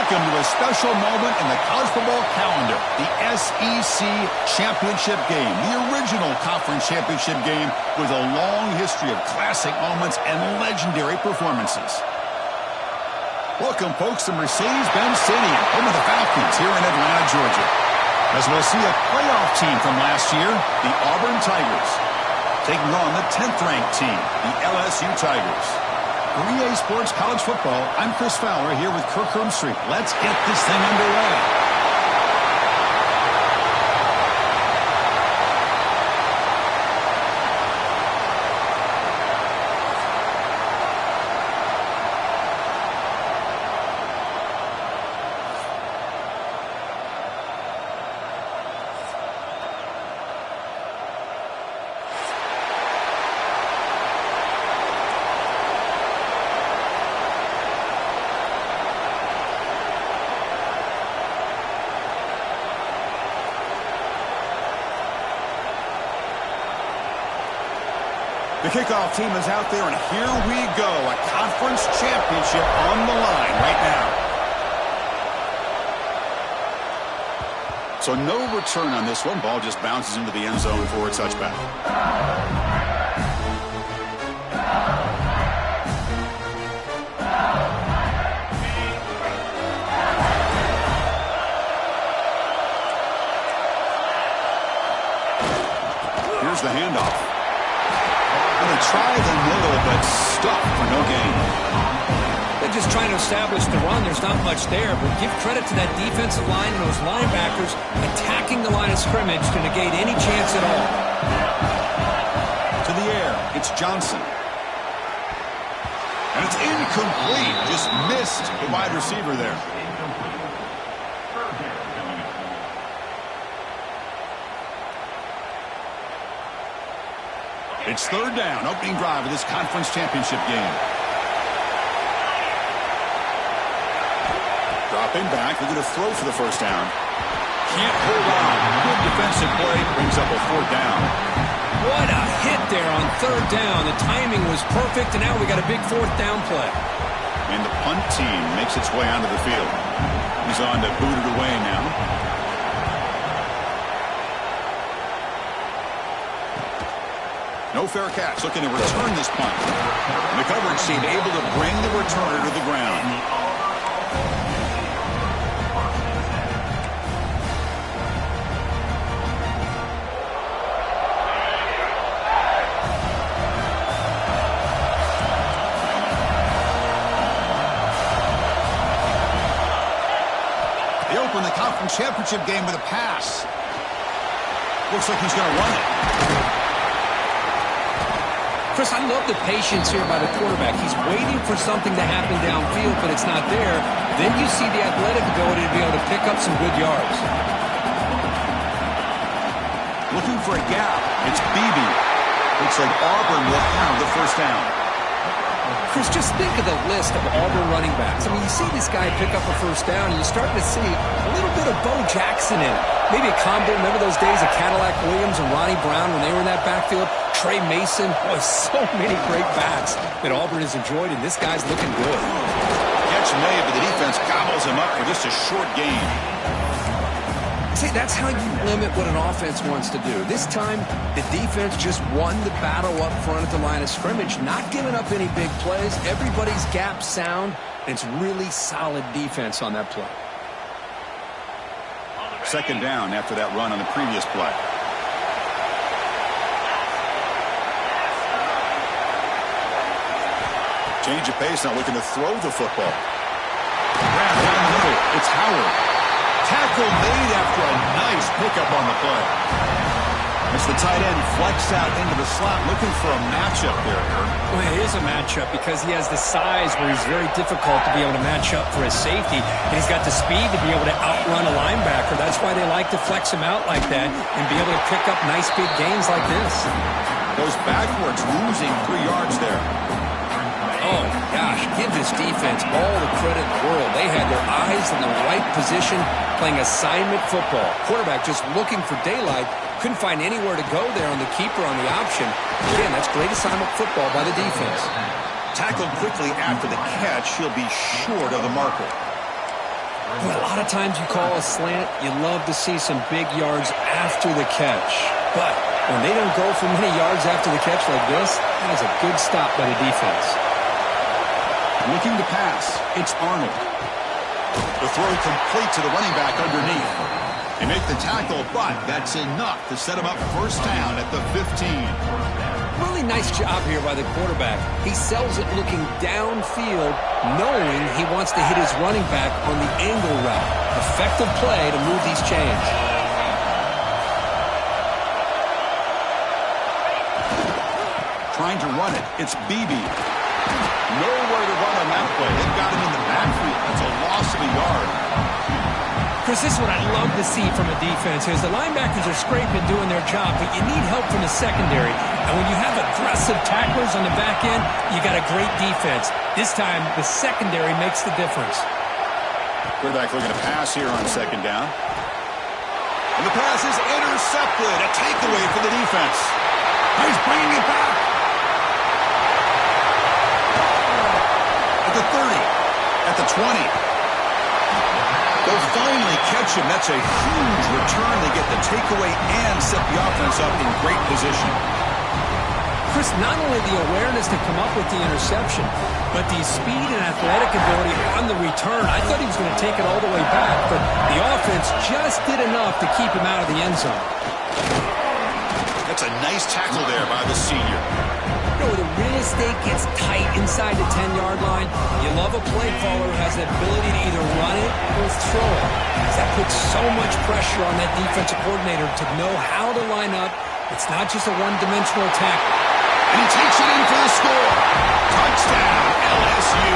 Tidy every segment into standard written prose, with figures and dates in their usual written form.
Welcome to a special moment in the college football calendar, the SEC Championship game, the original conference championship game with a long history of classic moments and legendary performances. Welcome, folks, to Mercedes-Benz Stadium, home of the Falcons here in Atlanta, Georgia. As we'll see a playoff team from last year, the Auburn Tigers, taking on the 10th-ranked team, the LSU Tigers. For EA Sports College Football, I'm Chris Fowler here with Kirk Herbstreit. Let's get this thing underway. The kickoff team is out there, and here we go. A conference championship on the line right now. So no return on this one. Ball just bounces into the end zone for a touchback. Here's the handoff. They try the middle, but stuck for no gain. They're just trying to establish the run. There's not much there, but give credit to that defensive line and those linebackers attacking the line of scrimmage to negate any chance at all. To the air, it's Johnson. And it's incomplete. Just missed the wide receiver there. It's third down, opening drive of this conference championship game. Dropping back, they're going to throw for the first down. Can't hold on. Good defensive play, brings up a fourth down. What a hit there on third down. The timing was perfect, and now we got a big fourth down play. And the punt team makes its way onto the field. He's on to boot it away now. No fair catch, looking to return this punt. And the coverage team able to bring the returner to the ground. They open the conference championship game with a pass. Looks like he's going to run it. Chris, I love the patience here by the quarterback. He's waiting for something to happen downfield, but it's not there. Then you see the athletic ability to be able to pick up some good yards. Looking for a gap. It's Beebe. Looks like Auburn will have the first down. Chris, just think of the list of Auburn running backs. I mean, you see this guy pick up a first down, and you're starting to see a little bit of Bo Jackson in it. Maybe a combo. Remember those days of Cadillac Williams and Ronnie Brown when they were in that backfield? Trey Mason. Boy, so many great backs that Auburn has enjoyed, and this guy's looking good. Catch made, but the defense gobbles him up for just a short gain. See, that's how you limit what an offense wants to do. This time, the defense just won the battle up front at the line of scrimmage, not giving up any big plays. Everybody's gap sound, and it's really solid defense on that play. Second down after that run on the previous play. Change of pace, now looking to throw the football. Grab down the middle. It's Howard. Tackle made after a nice pickup on the play. As the tight end flexed out into the slot, looking for a matchup there, Kirk. Well, it is a matchup because he has the size where he's very difficult to be able to match up for his safety. And he's got the speed to be able to outrun a linebacker. That's why they like to flex him out like that and be able to pick up nice big gains like this. Goes backwards, losing 3 yards there. Oh, gosh, give this defense all the credit in the world. They had their eyes in the right position, playing assignment football. Quarterback just looking for daylight. Couldn't find anywhere to go there on the keeper on the option. Again, that's great assignment football by the defense. Tackled quickly after the catch. He'll be short of the marker. Well, a lot of times you call a slant, you love to see some big yards after the catch. But when they don't go for many yards after the catch like this, that is a good stop by the defense. Looking to pass, it's Arnold. The throw complete to the running back underneath. They make the tackle, but that's enough to set him up first down at the 15. Really nice job here by the quarterback. He sells it looking downfield, knowing he wants to hit his running back on the angle route. Effective play to move these chains. Trying to run it. It's Beebe. Nowhere to run on that play. They've got him in the backfield. That's a loss of a yard. Chris, this is what I love to see from a defense is the linebackers are scraping, doing their job, but you need help from the secondary. And when you have aggressive tacklers on the back end, you got a great defense. This time, the secondary makes the difference. Quarterback looking to pass here on second down. And the pass is intercepted. A takeaway for the defense. He's bringing it back. At the 30. At the 20. They'll finally catch him. That's a huge return. They get the takeaway and set the offense up in great position. Chris, not only the awareness to come up with the interception, but the speed and athletic ability on the return. I thought he was going to take it all the way back, but the offense just did enough to keep him out of the end zone. That's a nice tackle there by the senior. You know, the real estate gets tight inside the 10-yard line. You love a play caller who has the ability to either run it or throw it. That puts so much pressure on that defensive coordinator to know how to line up. It's not just a one-dimensional attack. And he takes it in for the score. Touchdown, LSU.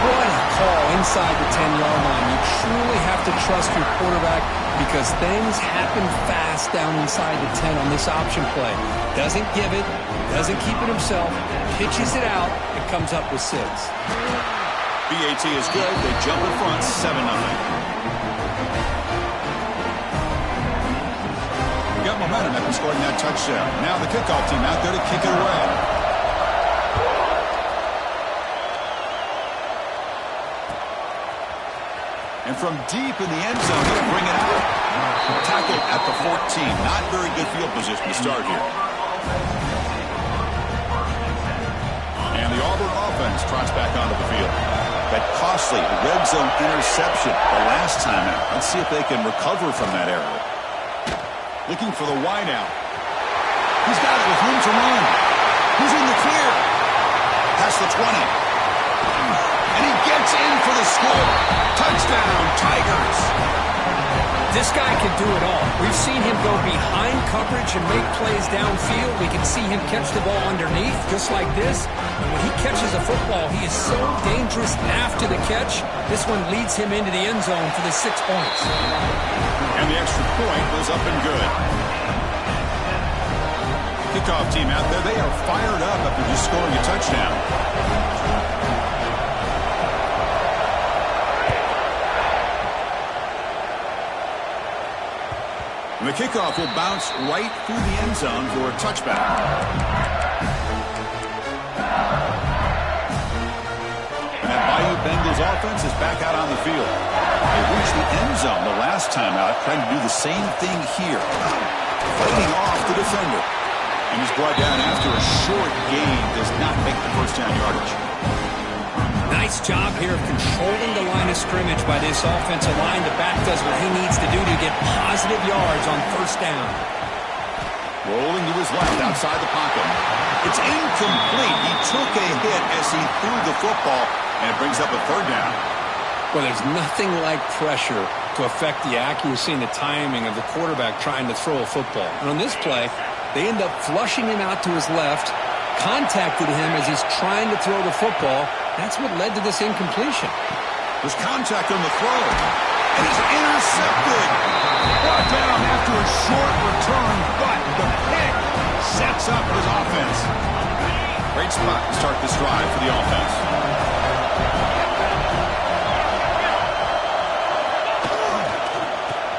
What a call inside the 10-yard line. You truly have to trust your quarterback because things happen fast down inside the 10 on this option play. Doesn't give it, doesn't keep it himself, pitches it out, and comes up with 6. BAT is good. They jump in front, 7-9. We got momentum after scoring that touchdown. Now the kickoff team out there to kick it away. And from deep in the end zone, he'll bring it out. Tackled at the 14. Not very good field position to start here. And the Auburn offense trots back onto the field. That costly red zone interception the last time out. Let's see if they can recover from that error. Looking for the wideout. He's got it with room to run. He's in the clear. Past the 20. And he gets in for the score. Touchdown, Tigers. This guy can do it all. We've seen him go behind coverage and make plays downfield. We can see him catch the ball underneath, just like this. And when he catches a football, he is so dangerous after the catch. This one leads him into the end zone for the 6 points. And the extra point was up and good. Kickoff team out there, they are fired up after just scoring a touchdown. And the kickoff will bounce right through the end zone for a touchback. And that Bayou Bengals offense is back out on the field. They reached the end zone the last time out, trying to do the same thing here. Fighting off the defender. And he's brought down after a short gain. Does not make the first down yardage. Nice job here of controlling the line of scrimmage by this offensive line. The back does what he needs to do to get positive yards on first down. Rolling to his left outside the pocket. It's incomplete. He took a hit as he threw the football, and it brings up a third down. Well, there's nothing like pressure to affect the accuracy and the timing of the quarterback trying to throw a football. And on this play, they end up flushing him out to his left, contacted him as he's trying to throw the football. That's what led to this incompletion. There's contact on the throw. And he's intercepted. Brought down after a short return, but the pick sets up his offense. Great spot to start this drive for the offense.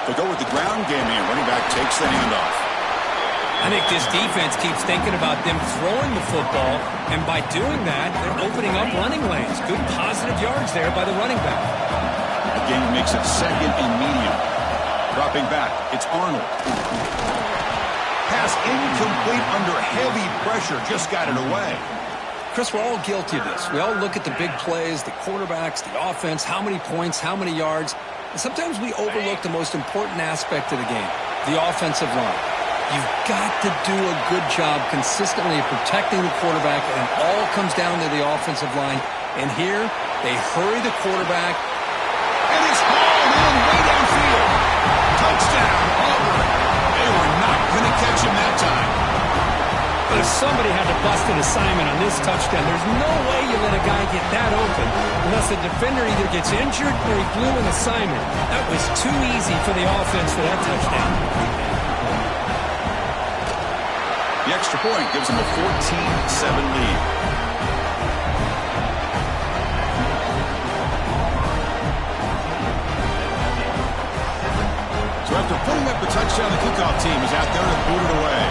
They go with the ground game here. Running back takes the handoff. I think this defense keeps thinking about them throwing the football, and by doing that, they're opening up running lanes. Good positive yards there by the running back. gain makes it second and medium. Dropping back, it's Arnold. Pass incomplete under heavy pressure, just got it away. Chris, we're all guilty of this. We all look at the big plays, the quarterbacks, the offense, how many points, how many yards. And sometimes we overlook the most important aspect of the game, the offensive line. You've got to do a good job consistently protecting the quarterback, and it all comes down to the offensive line. And here, they hurry the quarterback. And it's hauled in way downfield. Touchdown, Auburn. They were not going to catch him that time. But somebody had to bust an assignment on this touchdown. There's no way you let a guy get that open unless the defender either gets injured or he blew an assignment. That was too easy for the offense for that touchdown. The extra point gives them a 14-7 lead. So after putting up the touchdown, the kickoff team is out there to boot it away.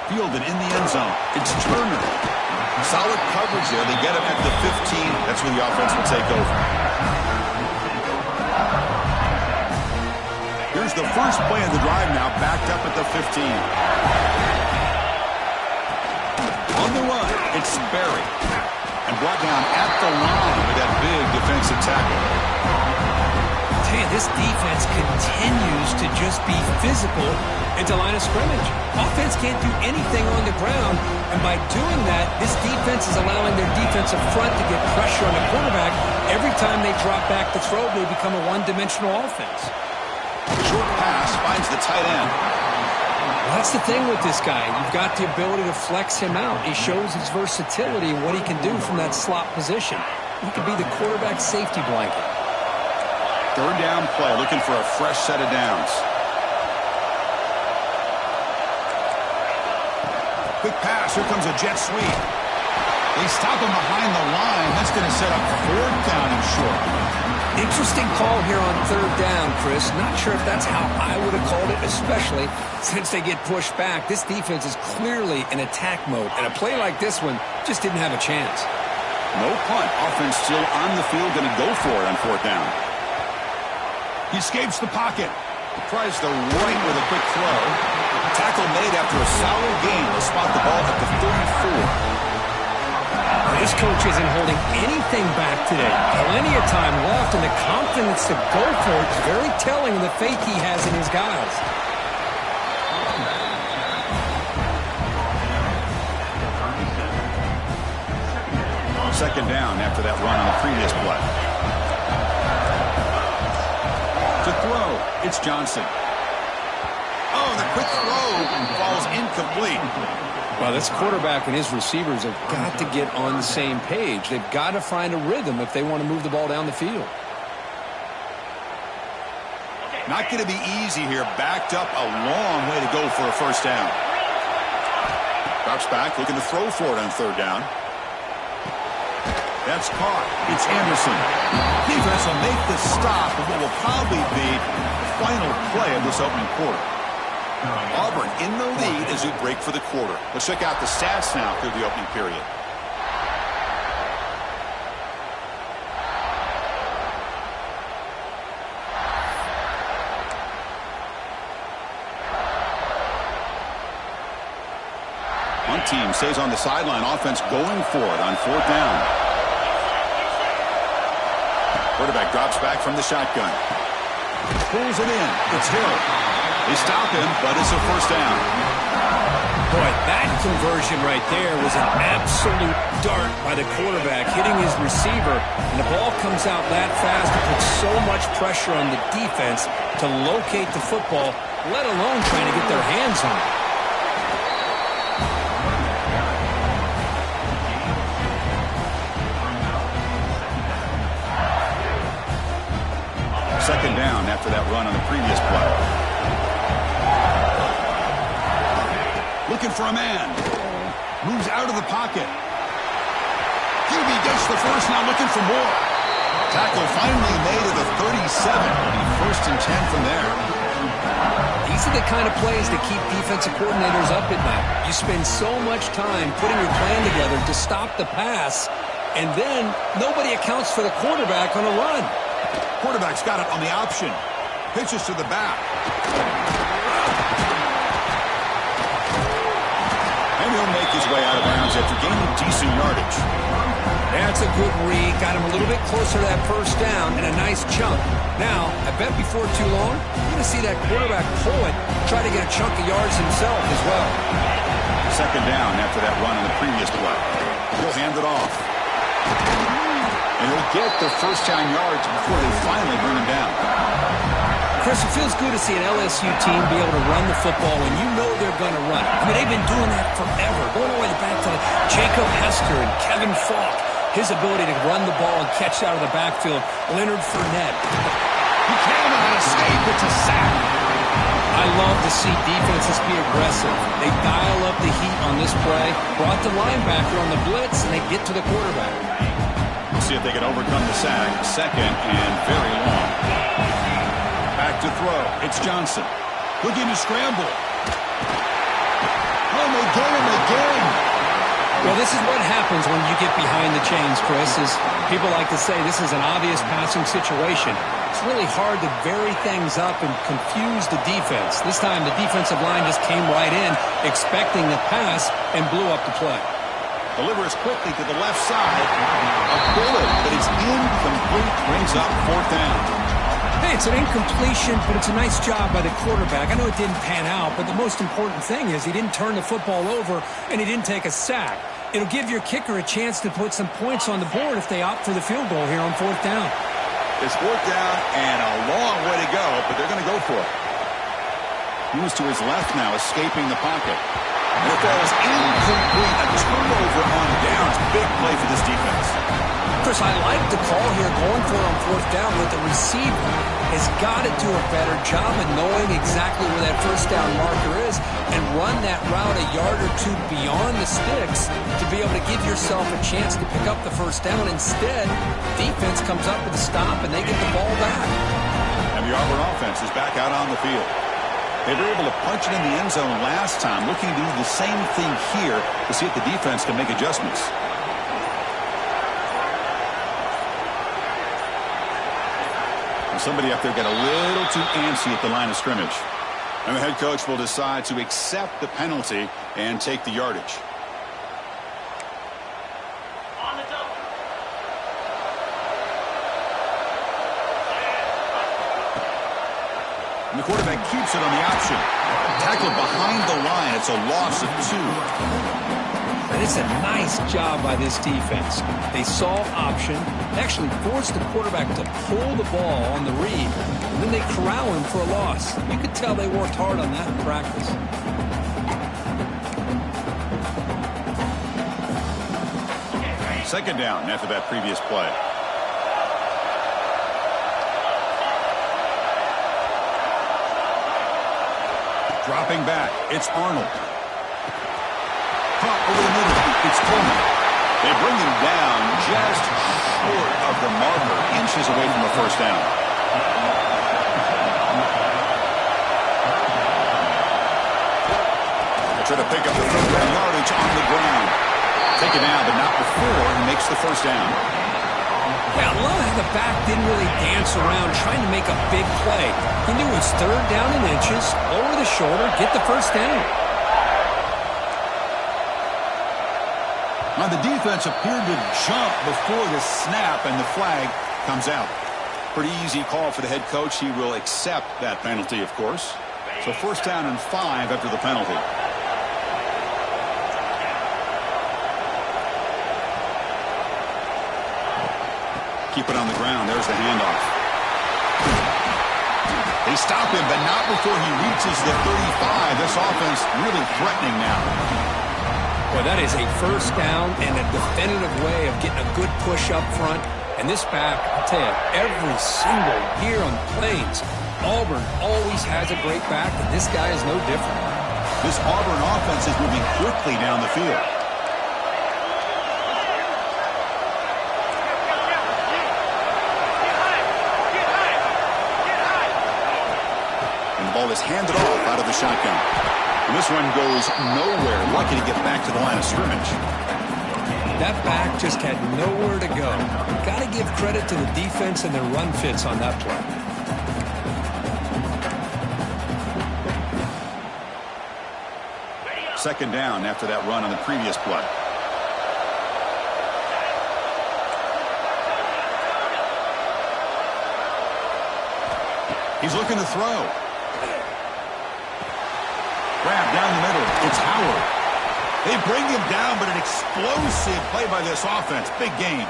Fielded in the end zone. It's Turner. Solid coverage there. They get him at the 15. That's where the offense will take over. Here's the first play of the drive now, backed up at the 15. On the run, it's Sperry. And brought down at the line with that big defensive tackle. This defense continues to just be physical into line of scrimmage. Offense can't do anything on the ground, and by doing that, this defense is allowing their defensive front to get pressure on the quarterback. Every time they drop back to throw, they become a one-dimensional offense. Short pass finds the tight end. Well, that's the thing with this guy. You've got the ability to flex him out. He shows his versatility and what he can do from that slot position. He could be the quarterback safety blanket. Third down play, looking for a fresh set of downs. Quick pass, here comes a jet sweep. They stop him behind the line. That's going to set up fourth down and short. Interesting call here on third down, Chris. Not sure if that's how I would have called it, especially since they get pushed back. This defense is clearly in attack mode, and a play like this one just didn't have a chance. No punt. Offense still on the field, going to go for it on fourth down. He escapes the pocket. Tries the right with a quick throw. Tackle made after a solid gain. Will spot the ball at the 34. This coach isn't holding anything back today. Plenty of time left, and the confidence to go for it is very telling of the faith he has in his guys. Second down after that run on the previous play. To throw, it's Johnson. Oh, the quick throw falls incomplete. Well, this quarterback and his receivers have got to get on the same page. They've got to find a rhythm if they want to move the ball down the field. Not going to be easy here. Backed up a long way to go for a first down. Drops back, looking to throw for it on third down. That's caught. It's Anderson. Defense will make the stop of what will probably be the final play of this opening quarter. Auburn in the lead as we break for the quarter. Let's check out the stats now through the opening period. One team stays on the sideline. Offense going for it on fourth down. Quarterback drops back from the shotgun. Pulls it in. It's Hill. They stop him, but it's a first down. Boy, that conversion right there was an absolute dart by the quarterback, hitting his receiver, and the ball comes out that fast. It puts so much pressure on the defense to locate the football, let alone trying to get their hands on it. Second down after that run on the previous play. Looking for a man. Moves out of the pocket. QB gets the first, now looking for more. Tackle finally made at the 37. It'll be first and 10 from there. These are the kind of plays that keep defensive coordinators up at night. You spend so much time putting your plan together to stop the pass, and then nobody accounts for the quarterback on a run. Quarterback's got it on the option. Pitches to the back. And he'll make his way out of bounds after gaining decent yardage. That's a good read. Got him a little bit closer to that first down and a nice chunk. Now, I bet before too long, you're going to see that quarterback pull it, try to get a chunk of yards himself as well. Second down after that run in the previous play. He'll hand it off. And he'll get the first down yards before they finally bring him down. Chris, it feels good to see an LSU team be able to run the football when you know they're going to run it. I mean, they've been doing that forever, going all the way back to Jacob Hester and Kevin Falk. His ability to run the ball and catch out of the backfield. Leonard Fournette. He can't escape. It's a sack. I love to see defenses be aggressive. They dial up the heat on this play, brought the linebacker on the blitz, and they get to the quarterback. We'll see if they can overcome the sack. Second and very long. Back to throw. It's Johnson. Looking to scramble. Oh, they get him again. Well, this is what happens when you get behind the chains, Chris, is people like to say this is an obvious passing situation. It's really hard to vary things up and confuse the defense. This time the defensive line just came right in, expecting the pass, and blew up the play. Delivers quickly to the left side. A bullet, but it's incomplete. Brings up fourth down. Hey, it's an incompletion, but it's a nice job by the quarterback. I know it didn't pan out, but the most important thing is he didn't turn the football over and he didn't take a sack. It'll give your kicker a chance to put some points on the board if they opt for the field goal here on fourth down. It's fourth down and a long way to go, but they're going to go for it. Moves to his left now, escaping the pocket. And it falls incomplete. A turnover on downs. Big play for this defense. Chris, I like the call here going for it on fourth down, but the receiver has got to do a better job of knowing exactly where that first down marker is and run that route a yard or two beyond the sticks to be able to give yourself a chance to pick up the first down. Instead, defense comes up with a stop and they get the ball back. And the Auburn offense is back out on the field. They were able to punch it in the end zone last time, looking to do the same thing here to see if the defense can make adjustments. Somebody up there got a little too antsy at the line of scrimmage. And the head coach will decide to accept the penalty and take the yardage. And the quarterback keeps it on the option. Tackled behind the line. It's a loss of 2. And it's a nice job by this defense. They saw option, actually forced the quarterback to pull the ball on the read, and then they corral him for a loss. You could tell they worked hard on that in practice. Second down after that previous play. Dropping back, it's Arnold. Caught over the middle, it's Coleman. They bring him down just short of the marker, inches away from the first down. They try to pick up the first down yardage on the ground. Take it down, but not before he makes the first down. Yeah, I love how the back didn't really dance around trying to make a big play. He knew it was third down in inches, over the shoulder, get the first down. Now the defense appeared to jump before the snap, and the flag comes out. Pretty easy call for the head coach. He will accept that penalty, of course. So first down and 5 after the penalty. Keep it on the ground. There's the handoff. They stop him, but not before he reaches the 35. This offense really threatening now. Boy, that is a first down and a definitive way of getting a good push up front. And this back, I'll tell you, every single year on the Plains, Auburn always has a great back, and this guy is no different. This Auburn offense is moving quickly down the field. And the ball is handed off shotgun. And this one goes nowhere. Lucky to get back to the line of scrimmage. That back just had nowhere to go. Got to give credit to the defense and their run fits on that play. Second down after that run on the previous play. He's looking to throw. Grab down the middle. It's Howard. They bring him down, but an explosive play by this offense. Big gain.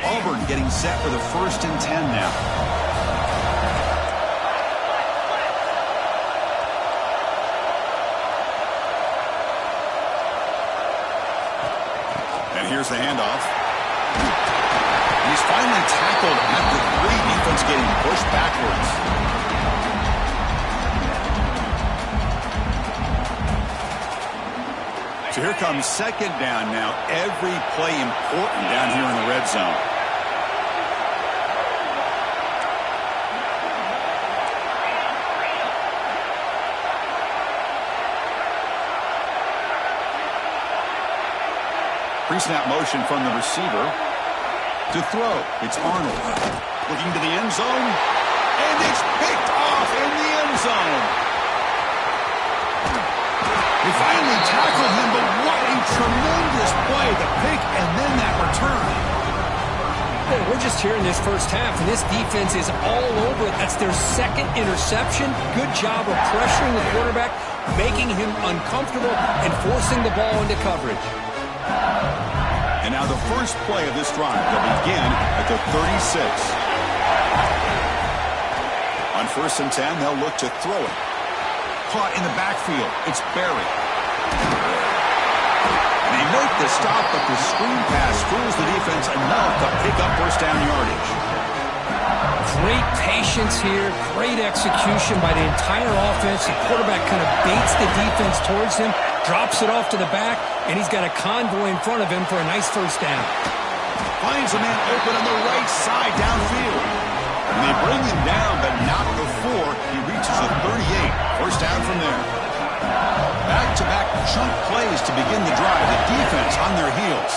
Auburn getting set for the 1st and 10 now. Here's the handoff. He's finally tackled at the 3. Defense getting pushed backwards. So here comes 2nd down now. Every play important down here in the red zone. Pre-snap motion from the receiver to throw. It's Arnold looking to the end zone, and it's picked off in the end zone. They finally tackled him, but what a tremendous play. The pick and then that return. Hey, we're just here in this first half, and this defense is all over it. That's their 2nd interception. Good job of pressuring the quarterback, making him uncomfortable, and forcing the ball into coverage. And now the first play of this drive will begin at the 36. On 1st and 10, they'll look to throw it. Caught in the backfield. It's Barry. And they make the stop, but the screen pass fools the defense enough to pick up 1st down yardage. Great patience here. Great execution by the entire offense. The quarterback kind of baits the defense towards him, drops it off to the back, and he's got a convoy in front of him for a nice 1st down. Finds a man open on the right side downfield. And they bring him down, but not before he reaches the 38. 1st down from there. Back-to-back chunk plays to begin the drive. The defense on their heels.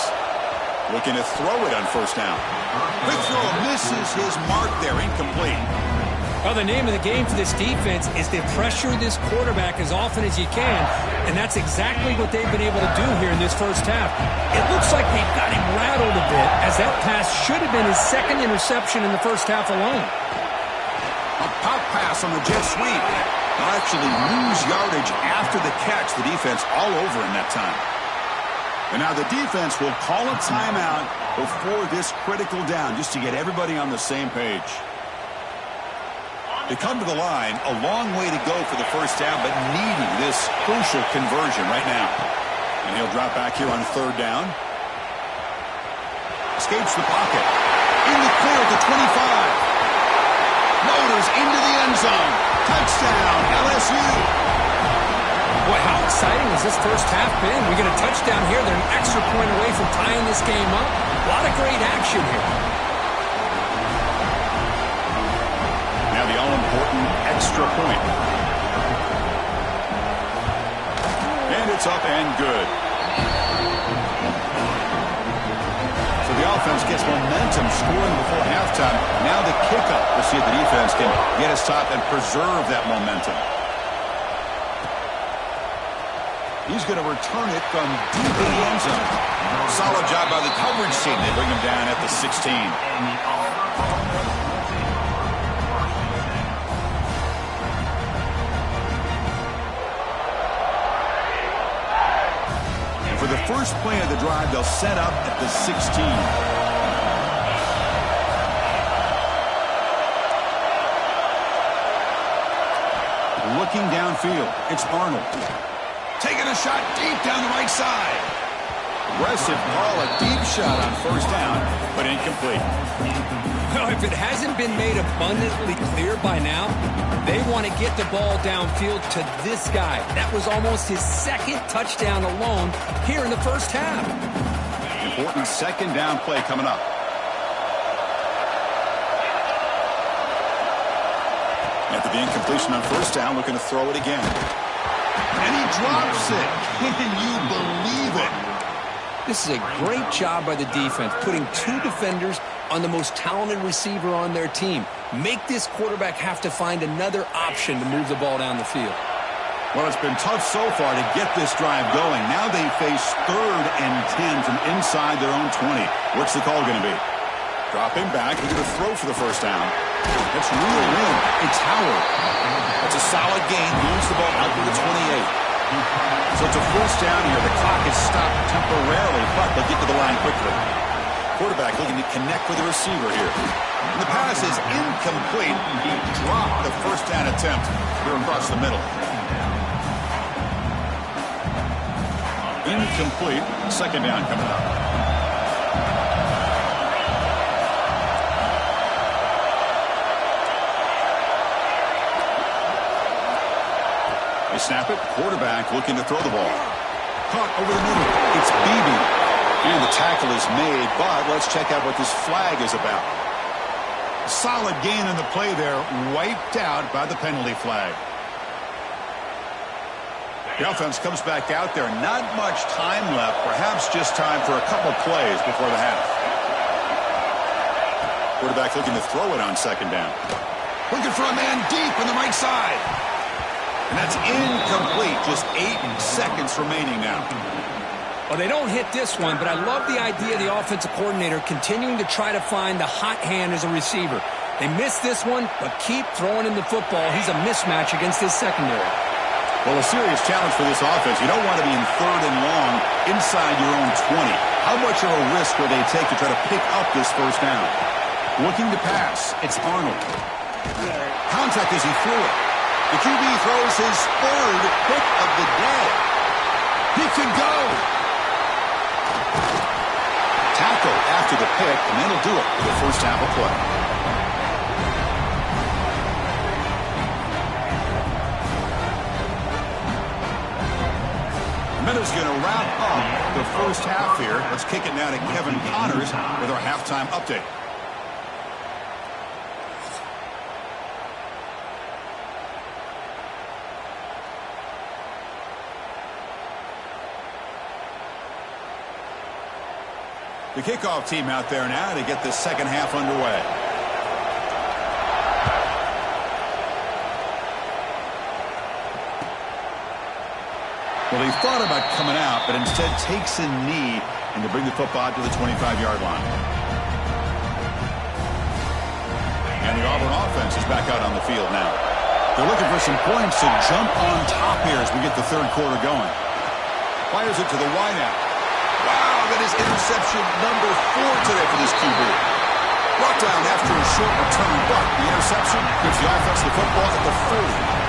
Looking to throw it on 1st down. Quick throw misses his mark there. Incomplete. Well, the name of the game for this defense is to pressure this quarterback as often as you can, and that's exactly what they've been able to do here in this first half. It looks like they've got him rattled a bit, as that pass should have been his 2nd interception in the first half alone. A pop pass on the jet sweep. They'll actually lose yardage after the catch. The defense all over in that time. And now the defense will call a timeout before this critical down, just to get everybody on the same page. They come to the line, a long way to go for the 1st down, but needing this crucial conversion right now. And he'll drop back here on 3rd down. Escapes the pocket. In the clear at the 25. Motors into the end zone. Touchdown, LSU. Boy, how exciting has this first half been? We get a touchdown here. They're an extra point away from tying this game up. A lot of great action here. Now the all-important extra point. And it's up and good. So the offense gets momentum scoring before halftime. Now the kickoff. We'll see if the defense can get a stop and preserve that momentum. He's going to return it from deep in the end zone. Solid job by the coverage team. They bring him down at the 16. And for the first play of the drive, they'll set up at the 16. Looking downfield, it's Arnold. Taking a shot deep down the right side. Aggressive call, a deep shot on first down, but incomplete. Well, if it hasn't been made abundantly clear by now, they want to get the ball downfield to this guy. That was almost his second touchdown alone here in the first half. Important second down play coming up. After the incompletion on first down, looking to throw it again. And he drops it. Can you believe it? This is a great job by the defense, putting two defenders on the most talented receiver on their team. Make this quarterback have to find another option to move the ball down the field. Well, it's been tough so far to get this drive going. Now they face 3rd and 10 from inside their own 20. What's the call going to be? Dropping back, he's going to throw for the first down. That's real in. It's Howard. That's a solid gain. Moves the ball out to the 28. So it's a first down here. The clock is stopped temporarily, but they'll get to the line quickly. Quarterback looking to connect with the receiver here. And the pass is incomplete. He dropped the first down attempt here across the middle. Incomplete. Second down coming up. They snap it. Quarterback looking to throw the ball. Caught over the middle. It's Beebe. And the tackle is made, but let's check out what this flag is about. Solid gain in the play there. Wiped out by the penalty flag. The offense comes back out there. Not much time left. Perhaps just time for a couple plays before the half. Quarterback looking to throw it on second down. Looking for a man deep on the right side. And that's incomplete. Just 8 seconds remaining now. Well, they don't hit this one, but I love the idea of the offensive coordinator continuing to try to find the hot hand as a receiver. They missed this one, but keep throwing him the football. He's a mismatch against his secondary. Well, a serious challenge for this offense. You don't want to be in 3rd and long inside your own 20. How much of a risk will they take to try to pick up this first down? Looking to pass. It's Arnold. Contact as he threw it. The QB throws his 3rd pick of the day. He could go. Tackle after the pick, and that'll do it for the first half of play. Minutes going to wrap up the first half here. Let's kick it now to Kevin Connors with our halftime update. The kickoff team out there now to get the second half underway. Well, he thought about coming out, but instead takes a knee and to bring the football to the 25-yard line. And the Auburn offense is back out on the field now. They're looking for some points to jump on top here as we get the third quarter going. Fires it to the wideout. Wow, that is interception number 4 today for this QB. Brought down after a short return, but the interception gives the offense the football at the 40.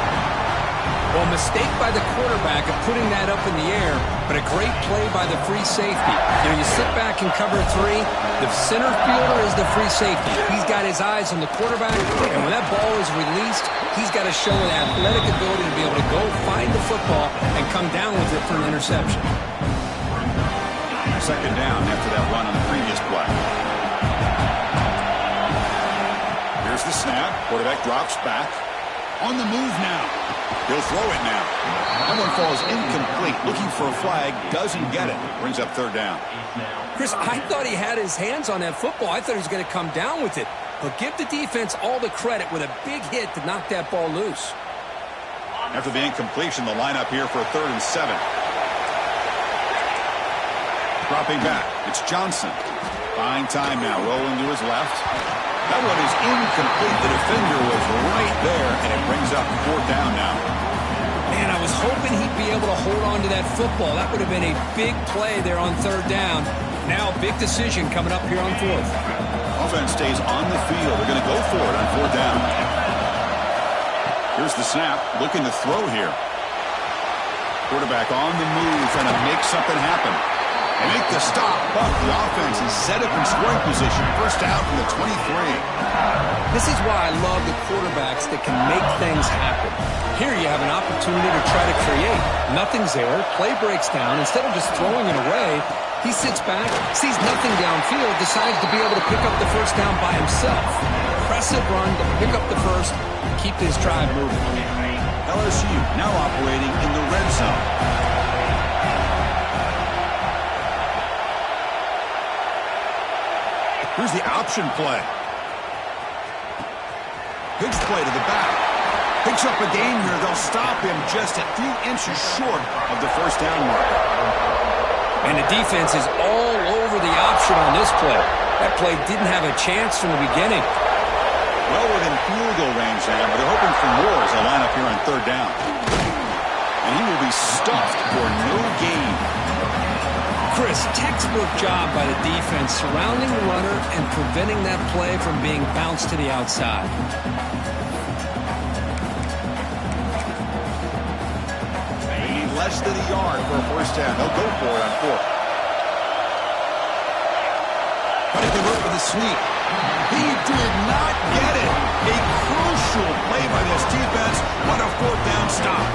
Well, mistake by the quarterback of putting that up in the air, but a great play by the free safety. You know, you sit back and cover 3. The center fielder is the free safety. He's got his eyes on the quarterback, and when that ball is released, he's got to show an athletic ability to be able to go find the football and come down with it for an interception. Second down after that run on the previous play. Here's the snap. Quarterback drops back. On the move now. He'll throw it now. That one falls incomplete. Looking for a flag. Doesn't get it. Brings up third down. Chris, I thought he had his hands on that football. I thought he was going to come down with it. But give the defense all the credit with a big hit to knock that ball loose. After the incompletion, the lineup here for a 3rd and 7. Dropping back. It's Johnson. Buying time now. Rolling to his left. That one is incomplete. The defender was right there, and it brings up 4th down now. Man, I was hoping he'd be able to hold on to that football. That would have been a big play there on 3rd down. Now a big decision coming up here on 4th. Offense stays on the field. They're going to go for it on 4th down. Here's the snap. Looking to throw here. Quarterback on the move, trying to make something happen. They make the stop, but the offense is set up in scoring position. First down from the 23. This is why I love the quarterbacks that can make things happen. Here you have an opportunity to try to create. Nothing's there. Play breaks down. Instead of just throwing it away, he sits back, sees nothing downfield, decides to be able to pick up the first down by himself. Impressive run to pick up the first, keep this drive moving. LSU now operating in the red zone. Here's the option play. Pitch play to the back. Picks up a gain here. They'll stop him just a few inches short of the first down marker. And the defense is all over the option on this play. That play didn't have a chance from the beginning. Well within field goal range now, but they're hoping for more as they line up here on third down. And he will be stuffed for no gain. Chris, textbook job by the defense surrounding the runner and preventing that play from being bounced to the outside. Less than a yard for a first down. They'll go for it on fourth. But he can work with a sweep. He did not get it. A crucial play by this defense. What a fourth down stop.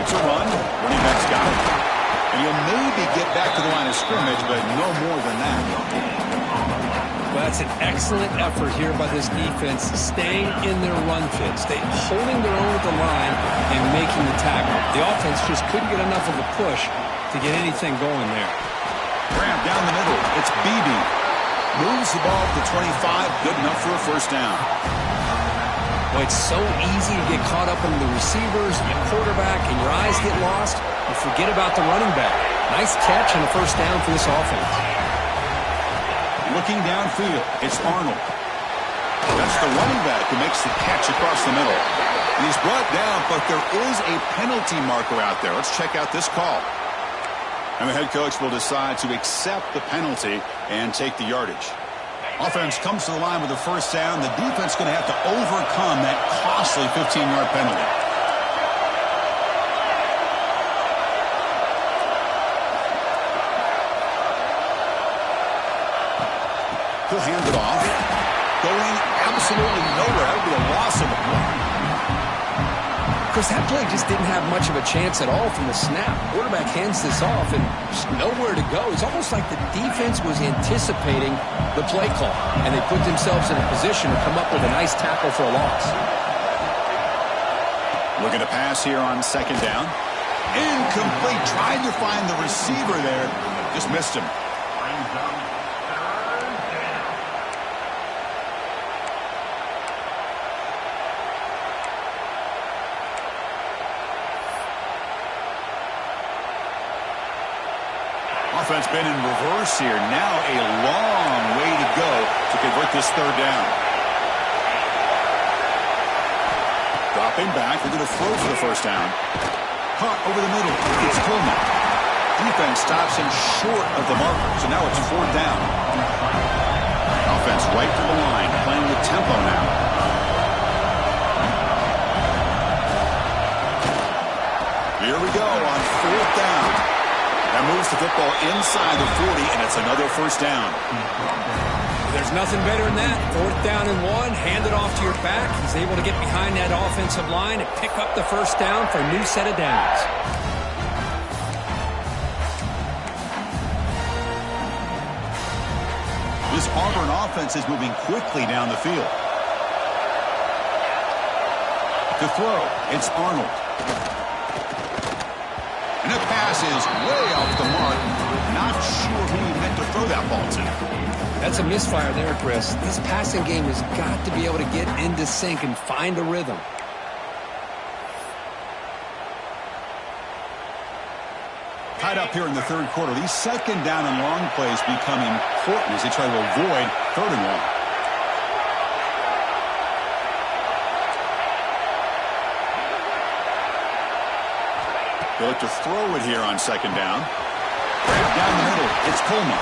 It's a run. Running back's got it. And he'll maybe get back to the line of scrimmage, but no more than that. Well, that's an excellent effort here by this defense, staying in their run fit, holding their own at the line and making the tackle. The offense just couldn't get enough of a push to get anything going there. Graham down the middle. It's Beebe. Moves the ball to 25. Good enough for a first down. Well, it's so easy to get caught up in the receivers, the quarterback, and your eyes get lost. You forget about the running back. Nice catch and a first down for this offense. Looking downfield, it's Arnold. That's the running back who makes the catch across the middle. And he's brought down, but there is a penalty marker out there. Let's check out this call. And the head coach will decide to accept the penalty and take the yardage. Offense comes to the line with a first down. The defense is going to have to overcome that costly 15-yard penalty. He'll hand it off. Going absolutely nowhere. That would be a loss of the play. Chris, that play just didn't have much of a chance at all from the snap. Quarterback hands this off and just nowhere to go. It's almost like the defense was anticipating the play call, and they put themselves in a position to come up with a nice tackle for a loss. Looking to pass here on second down. Incomplete. Tried to find the receiver there. Just missed him. Offense been in reverse here. Now a long way to go to convert this third down. Dropping back. They're going to throw for the first down. Caught over the middle. It's Coleman. Defense stops him short of the marker. So now it's fourth down. Offense right to the line. Playing with tempo now. Here we go on fourth down. That moves the football inside the 40, and it's another first down. There's nothing better than that. Fourth down and one, hand it off to your back. He's able to get behind that offensive line and pick up the first down for a new set of downs. This Auburn offense is moving quickly down the field. To throw, it's Arnold. And the pass is way off the mark. Not sure who he meant to throw that ball to. That's a misfire there, Chris. This passing game has got to be able to get into sync and find a rhythm. Tied up here in the third quarter. These second down and long plays become important as they try to avoid third and long. They look to throw it here on second down. Down the middle, it's Coleman.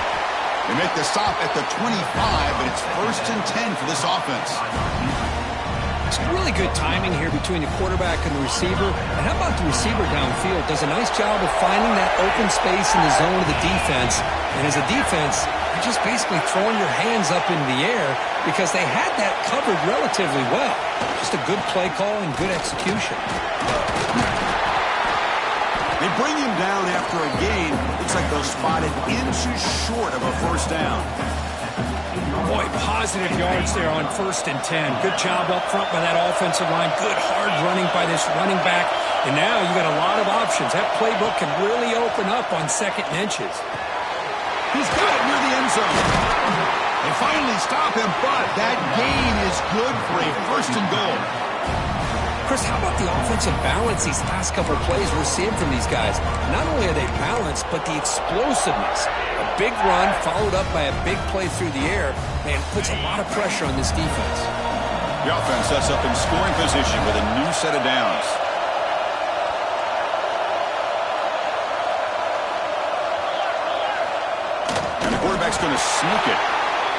They make the stop at the 25, but it's 1st and 10 for this offense. It's really good timing here between the quarterback and the receiver. And how about the receiver downfield? Does a nice job of finding that open space in the zone of the defense. And as a defense, you're just basically throwing your hands up in the air because they had that covered relatively well. Just a good play call and good execution. They bring him down after a gain. Looks like they'll spot it inches short of a first down. Boy, positive yards there on 1st and 10. Good job up front by that offensive line. Good hard running by this running back. And now you got a lot of options. That playbook can really open up on 2nd and inches. He's got it near the end zone. They finally stop him, but that gain is good for a 1st and goal. Chris, how about the offensive balance these last couple of plays we're seeing from these guys? Not only are they balanced, but the explosiveness. A big run followed up by a big play through the air, man, puts a lot of pressure on this defense. The offense sets up in scoring position with a new set of downs. And the quarterback's going to sneak it.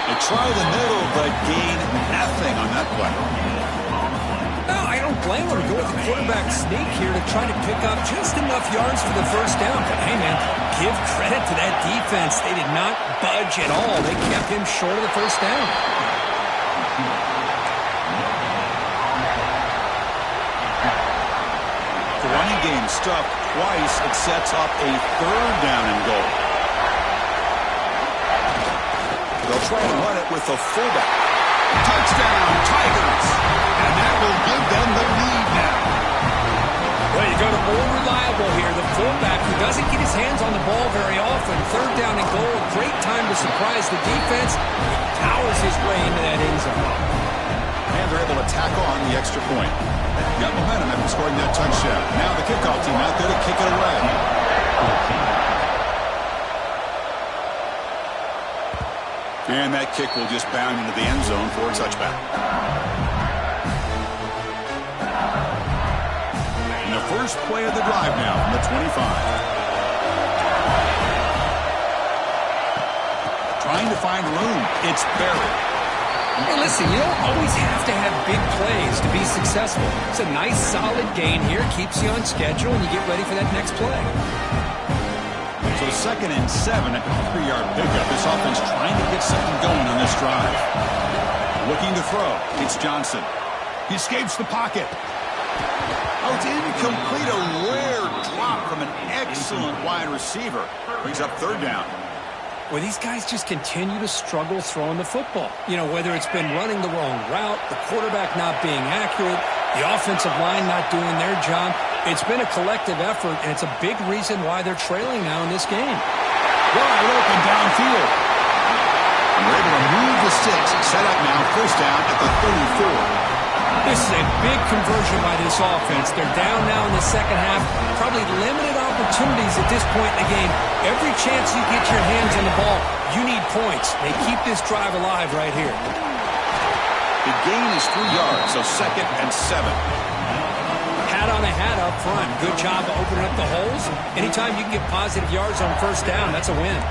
They try the middle, but gain nothing on that play. No, I don't blame him to go with the quarterback sneak here to try to pick up just enough yards for the first down. But, hey, man, give credit to that defense. They did not budge at all. They kept him short of the first down. The running game stuffed twice. It sets up a 3rd down and goal. They'll try to run it with the fullback. Touchdown, Tigers! And that will give them the lead now. Well, you go to more reliable here. The fullback who doesn't get his hands on the ball very often. 3rd down and goal. Great time to surprise the defense. He powers his way into that end zone. And they're able to tack on the extra point. Got momentum after scoring that touchdown. Now the kickoff team out there to kick it away. And that kick will just bound into the end zone for a touchback. And the first play of the drive now from the 25. Trying to find room. It's buried. Hey, listen, you don't always have to have big plays to be successful. It's a nice, solid gain here. Keeps you on schedule, and you get ready for that next play. So 2nd and 7 at the 3-yard pickup. This offense trying to get something going on this drive. Looking to throw. It's Johnson. He escapes the pocket. Oh, it's incomplete. A rare drop from an excellent wide receiver. Brings up 3rd down. Well, these guys just continue to struggle throwing the football. You know, whether it's been running the wrong route, the quarterback not being accurate, the offensive line not doing their job. It's been a collective effort, and it's a big reason why they're trailing now in this game. Wide open downfield. And we're able to move the sticks. Set up now, 1st down at the 34. This is a big conversion by this offense. They're down now in the second half. Probably limited opportunities at this point in the game. Every chance you get your hands on the ball, you need points. They keep this drive alive right here. The gain is 3 yards, so 2nd and 7. Hat on a hat up front. Good job of opening up the holes. Anytime you can get positive yards on 1st down, that's a win.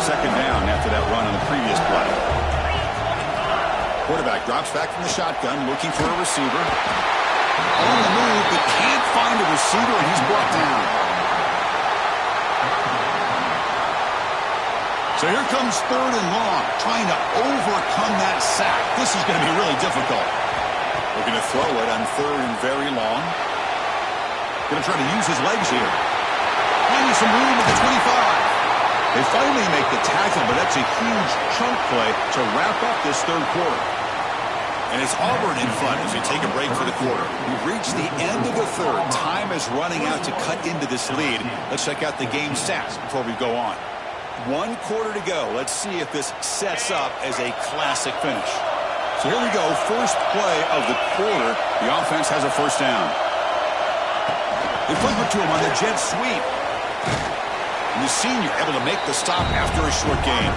2nd down after that run on the previous play. Quarterback drops back from the shotgun, looking for a receiver. On the move, but can't find a receiver, and he's brought down. So here comes 3rd and long, trying to overcome that sack. This is going to be really difficult. Looking to throw it on 3rd and very long. Going to try to use his legs here. Finding some room at the 25. They finally make the tackle, but that's a huge chunk play to wrap up this 3rd quarter. And it's Auburn in front as we take a break for the quarter. We've reached the end of the 3rd. Time is running out to cut into this lead. Let's check out the game stats before we go on. 1 quarter to go. Let's see if this sets up as a classic finish. So here we go. First play of the quarter. The offense has a 1st down. They flip it to him on the jet sweep. And the senior able to make the stop after a short gain.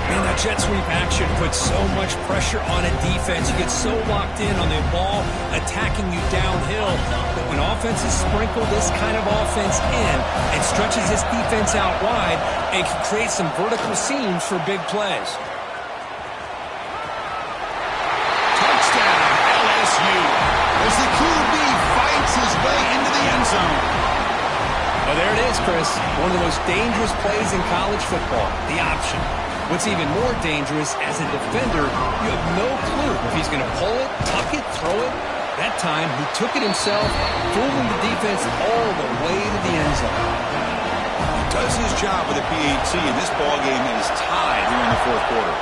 Man, that jet sweep action puts so much pressure on a defense. You get so locked in on the ball attacking you downhill. But when offenses sprinkle this kind of offense in and stretches this defense out wide, it can create some vertical seams for big plays. Touchdown, LSU. Chris, one of the most dangerous plays in college football, the option. What's even more dangerous, as a defender, you have no clue if he's going to pull it, tuck it, throw it. That time, he took it himself, fooling the defense all the way to the end zone. Does his job with a PAT, and this ball game is tied here in the fourth quarter.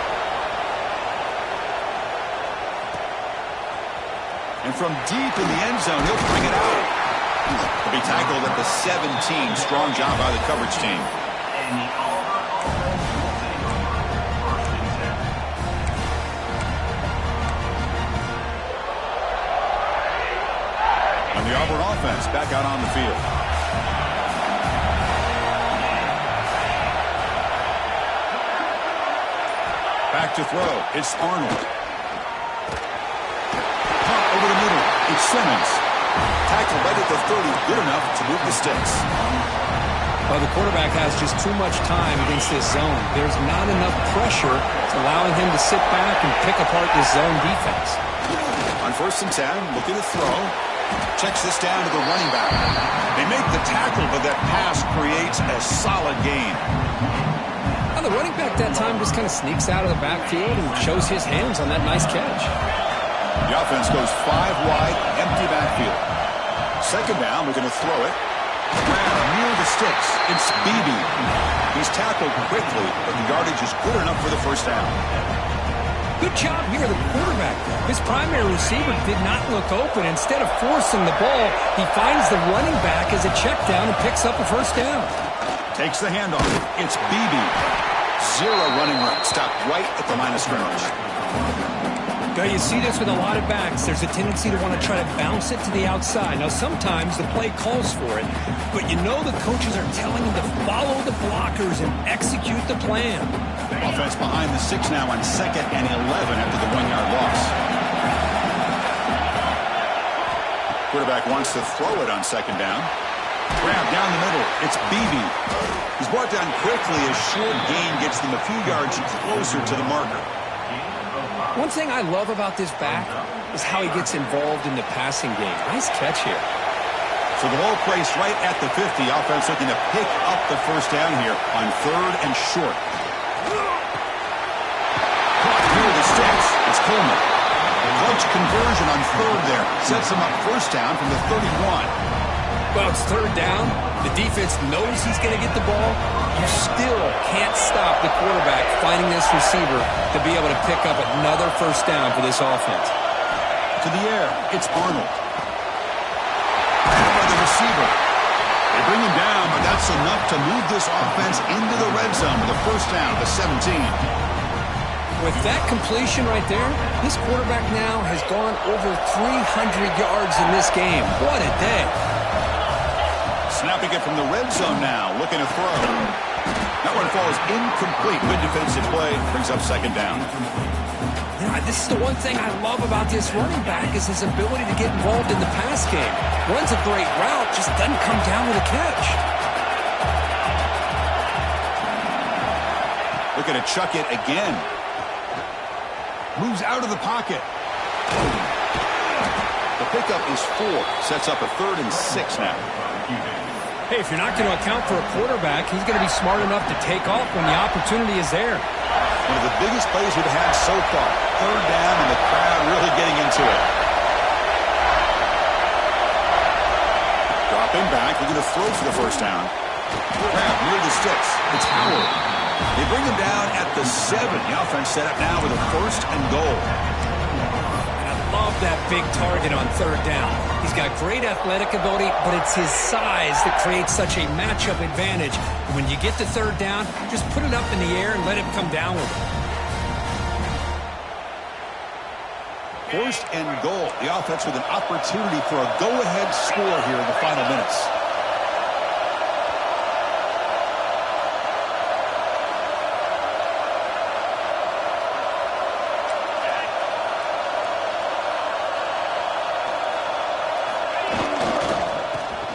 And from deep in the end zone, he'll bring it out. He'll be tackled at the 17. Strong job by the coverage team. And the Auburn offense back out on the field. Back to throw. It's Arnold. Pump over the middle. It's Simmons. Tackle right at the 30. Good enough to move the sticks. Well, the quarterback has just too much time against this zone. There's not enough pressure to allowing him to sit back and pick apart this zone defense. On 1st and 10, looking to throw. Checks this down to the running back. They make the tackle, but that pass creates a solid gain. Now, the running back that time just kind of sneaks out of the backfield and shows his hands on that nice catch. The offense goes 5 wide, empty backfield. 2nd down, we're going to throw it. Grab near the sticks. It's Beebe. He's tackled quickly, but the yardage is good enough for the 1st down. Good job here, the quarterback. His primary receiver did not look open. Instead of forcing the ball, he finds the running back as a check down and picks up a 1st down. Takes the handoff. It's Beebe. 0 running room. Stopped right at the line of scrimmage. Now, you see this with a lot of backs. There's a tendency to want to try to bounce it to the outside. Now, sometimes the play calls for it, but you know the coaches are telling him to follow the blockers and execute the plan. Offense behind the 6 now on 2nd and 11 after the 1-yard loss. Quarterback wants to throw it on 2nd down. Grab down the middle. It's Beebe. He's brought down quickly as short gain gets them a few yards closer to the marker. One thing I love about this back is how he gets involved in the passing game. Nice catch here. So the ball placed right at the 50. Offense looking to pick up the 1st down here on 3rd and short. Caught near the sticks. It's Coleman. Clutch conversion on 3rd there. Sets him up 1st down from the 31. Well, it's 3rd down. The defense knows he's going to get the ball. You still can't stop the quarterback finding this receiver to be able to pick up another 1st down for this offense. To the air, it's Arnold. By the receiver. They bring him down, but that's enough to move this offense into the red zone with a 1st down at the 17. With that completion right there, this quarterback now has gone over 300 yards in this game. What a day. Snapping it from the red zone now, looking to throw. That one falls incomplete. Good defensive play, brings up 2nd down. Yeah, this is the one thing I love about this running back is his ability to get involved in the pass game. Runs a great route, just doesn't come down with a catch. Looking to chuck it again. Moves out of the pocket. The pickup is 4. Sets up a 3rd and 6 now. Hey, if you're not going to account for a quarterback, he's going to be smart enough to take off when the opportunity is there. One of the biggest plays we've had so far. 3rd down and the crowd really getting into it. Dropping back, looking to throw for the 1st down. Grab near the sticks. It's Howard. They bring him down at the 7. The offense set up now with a 1st and goal. Love that big target on 3rd down. He's got great athletic ability, but it's his size that creates such a matchup advantage. And when you get to 3rd down, just put it up in the air and let him come down with it. 1st and goal. The offense with an opportunity for a go-ahead score here in the final minutes.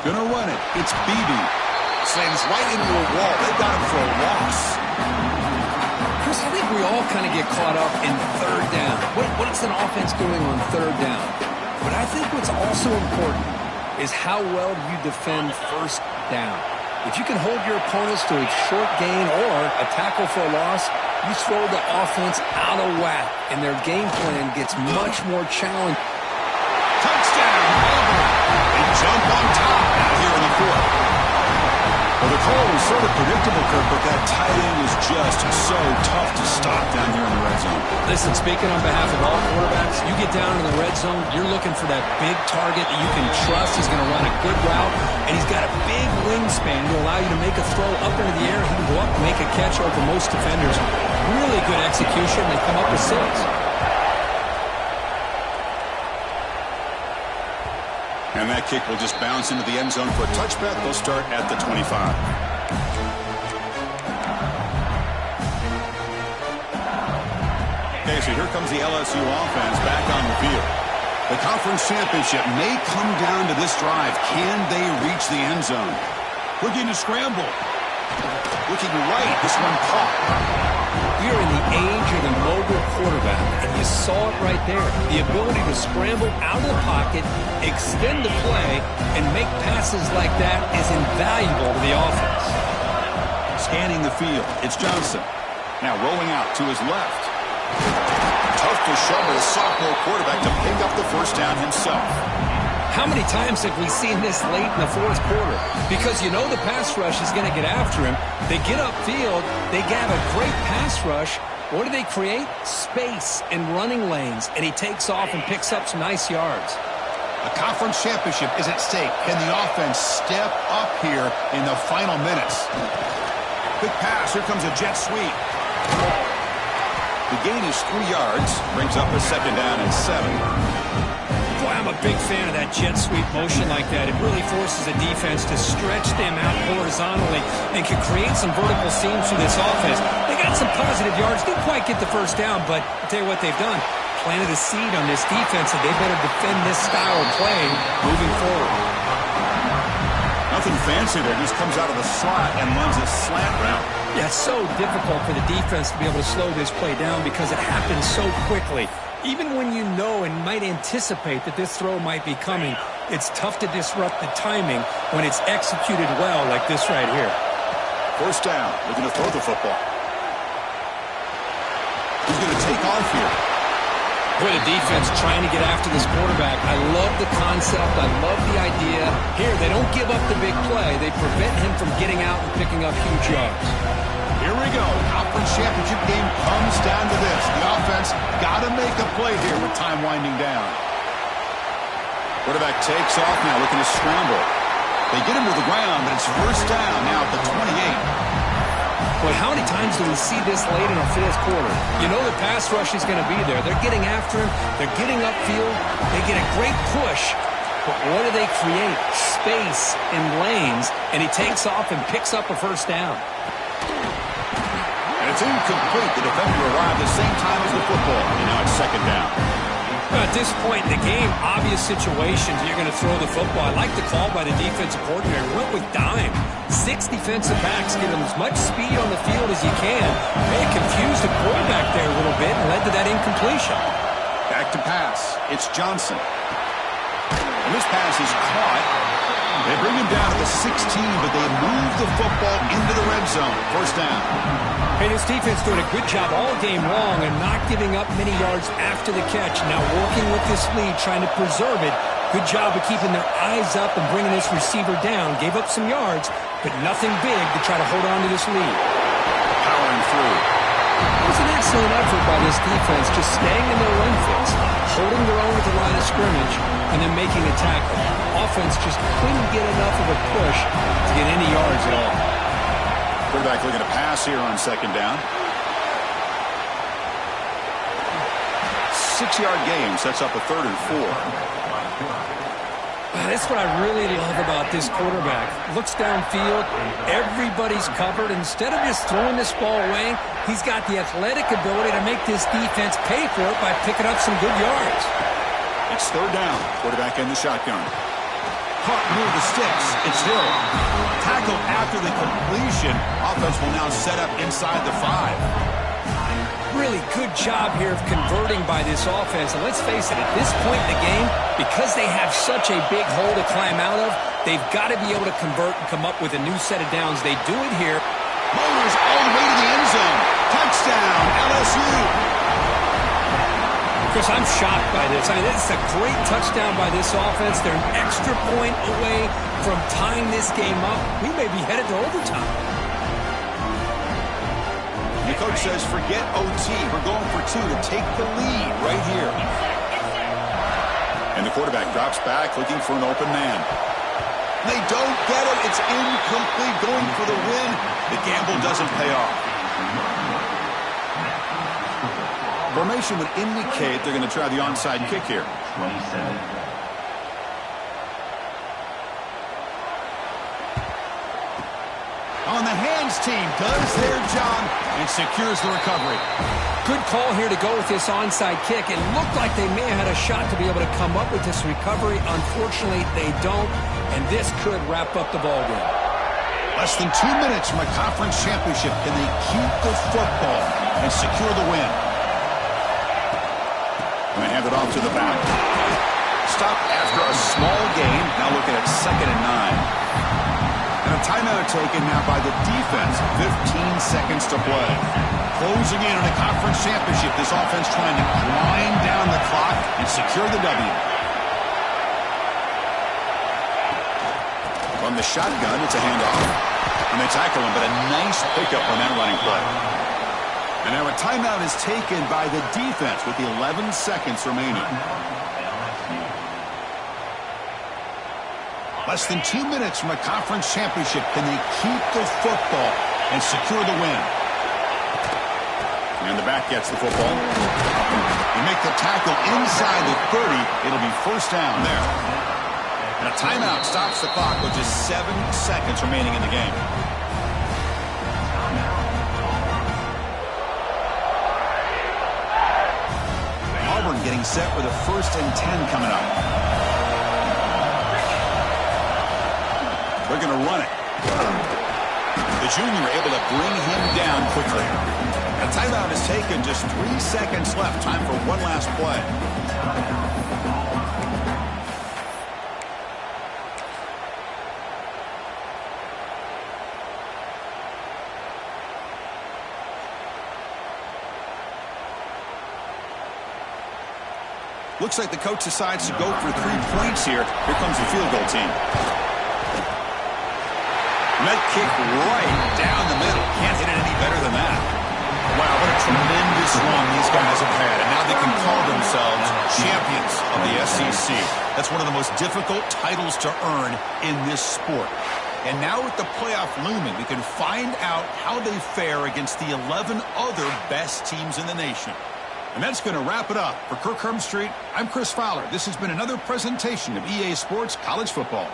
Gonna run it. It's Beebe. Slams right into a wall. They got him for a loss. Chris, I think we all kind of get caught up in 3rd down. What's an offense doing on 3rd down? But I think what's also important is how well do you defend 1st down. If you can hold your opponents to a short gain or a tackle for a loss, you throw the offense out of whack, and their game plan gets much more challenging. Touchdown, Auburn. They jump on top out here in the fourth. Well, the call was sort of predictable, Kirk, but that tight end was just so tough to stop down here in the red zone. Listen, speaking on behalf of all quarterbacks, you get down in the red zone, you're looking for that big target that you can trust. He's going to run a good route, and he's got a big wingspan to allow you to make a throw up into the air. He can go up and make a catch over most defenders. Really good execution. They come up with 6. And that kick will just bounce into the end zone for a touchback. They'll start at the 25. Okay, so here comes the LSU offense back on the field. The conference championship may come down to this drive. Can they reach the end zone? Looking to scramble. Looking right. This one caught. We are in the age of the mobile quarterback, and you saw it right there. The ability to scramble out of the pocket, extend the play, and make passes like that is invaluable to the offense. Scanning the field, it's Johnson. Now rolling out to his left. Tough to shovel the sophomore quarterback to pick up the first down himself. How many times have we seen this late in the fourth quarter? Because you know the pass rush is going to get after him. They get upfield. They have a great pass rush. What do they create? Space and running lanes. And he takes off and picks up some nice yards. A conference championship is at stake. Can the offense step up here in the final minutes? Quick pass. Here comes a jet sweep. The gain is 3 yards. Brings up a second down and 7. Boy, I'm a big fan of that jet sweep motion like that. It really forces a defense to stretch them out horizontally and can create some vertical seams through this offense. They got some positive yards. Didn't quite get the first down, but I'll tell you what they've done. Planted a seed on this defense that they better defend this style of play moving forward. Nothing fancy there. Just comes out of the slot and runs a slant route. Yeah, it's so difficult for the defense to be able to slow this play down because it happens so quickly. Even when you know and might anticipate that this throw might be coming, it's tough to disrupt the timing when it's executed well like this right here. First down. Looking to throw the football. He's going to take off here. Boy, the defense trying to get after this quarterback. I love the concept. I love the idea. Here, they don't give up the big play. They prevent him from getting out and picking up huge yards. Here we go. Conference championship game comes down to this. The offense got to make a play here with time winding down. Quarterback takes off now, looking to scramble. They get him to the ground, but it's first down now at the 28. Boy, how many times do we see this late in a fourth quarter? You know the pass rush is going to be there. They're getting after him. They're getting upfield. They get a great push. But what do they create? Space and lanes, and he takes off and picks up a first down. And it's incomplete. The defender arrived the same time as the football. And now it's second down. At this point in the game, obvious situations, you're going to throw the football. I like the call by the defensive coordinator. Went with dime. 6 defensive backs, give them as much speed on the field as you can. They confused the quarterback there a little bit and led to that incompletion. Back to pass. It's Johnson. And this pass is caught. They bring him down to the 16, but they move the football into the red zone. First down. Hey, this defense doing a good job all game long and not giving up many yards after the catch. Now working with this lead, trying to preserve it. Good job of keeping their eyes up and bringing this receiver down. Gave up some yards, but nothing big to try to hold on to this lead. Powering through. It was an excellent effort by this defense, just staying in their run fits, holding their own at the line of scrimmage, and then making a tackle. Offense just couldn't get enough of a push to get any yards at all. Quarterback looking to pass here on second down. 6-yard gain sets up a 3rd and 4. That's what I really love about this quarterback. Looks downfield, everybody's covered. Instead of just throwing this ball away, he's got the athletic ability to make this defense pay for it by picking up some good yards. It's 3rd down. Quarterback in the shotgun. Caught near the sticks. It's Hill. Tackle after the completion. Offense will now set up inside the 5. Really good job here of converting by this offense. And let's face it, at this point in the game, because they have such a big hole to climb out of, they've got to be able to convert and come up with a new set of downs. They do it here. Mowers all the way to the end zone. Touchdown, LSU. Chris, I'm shocked by this. I mean, this is a great touchdown by this offense. They're an extra point away from tying this game up. We may be headed to overtime. The coach says, forget OT. We're going for 2 to take the lead right here. And the quarterback drops back, looking for an open man. They don't get it. It's incomplete, going for the win. The gamble doesn't pay off. Formation would indicate they're going to try the onside kick here. 27. On the hands team does their job and secures the recovery. Good call here to go with this onside kick. It looked like they may have had a shot to be able to come up with this recovery. Unfortunately, they don't, and this could wrap up the ballgame. Less than 2 minutes from a conference championship. Can they keep the football and secure the win? Going to hand it off to the back. Stop after a small gain. Now looking at 2nd and 9. And a timeout taken now by the defense. 15 seconds to play. Closing in on a conference championship. This offense trying to grind down the clock and secure the W. From the shotgun, it's a handoff. And they tackle him, but a nice pickup on that running play. And now a timeout is taken by the defense with 11 seconds remaining. Less than 2 minutes from a conference championship. Can they keep the football and secure the win? And the back gets the football. They make the tackle inside the 30. It'll be first down there. And a timeout stops the clock with just 7 seconds remaining in the game. Auburn getting set with a 1st and 10 coming up. They're going to run it. The junior able to bring him down quickly. A timeout is taken. Just 3 seconds left. Time for one last play. Looks like the coach decides to go for 3 points here. Here comes the field goal team. Net kick right down the middle. Can't hit it any better than that. Wow, what a tremendous run these guys have had. And now they can call themselves champions of the SEC. That's one of the most difficult titles to earn in this sport. And now with the playoff looming, we can find out how they fare against the 11 other best teams in the nation. And that's going to wrap it up. For Kirk Street, I'm Chris Fowler. This has been another presentation of EA Sports College Football.